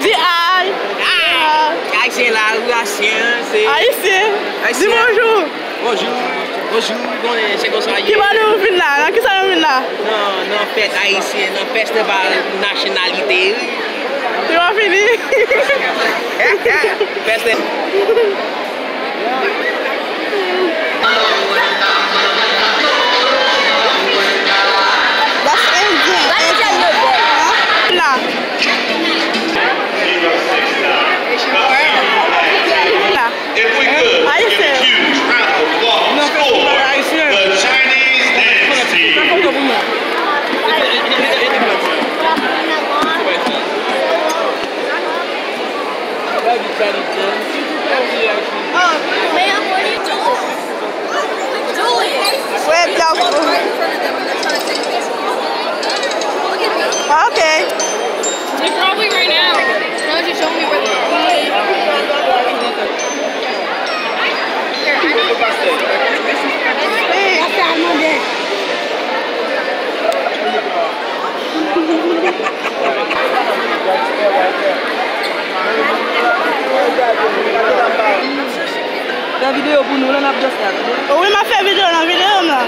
Dis aïe. C'est la relation, c'est... Haïtien. Dis bonjour. Bonjour. Bonjour, c'est comme ça. Qui va nous venir là? Qui ça nous venir là? Non, fête haïtienne, non, festival nationalité. Tu vas finir? Festival. That's Indian. Là. If we could, give a huge round of applause for the Chinese dance team. Ma'am, what are you doing? Where down? Okay. Like probably right now. No, just show me where the La vidéo pour nous, on a déjà fait. Oui, m'a fait vidéo, la vidéo là.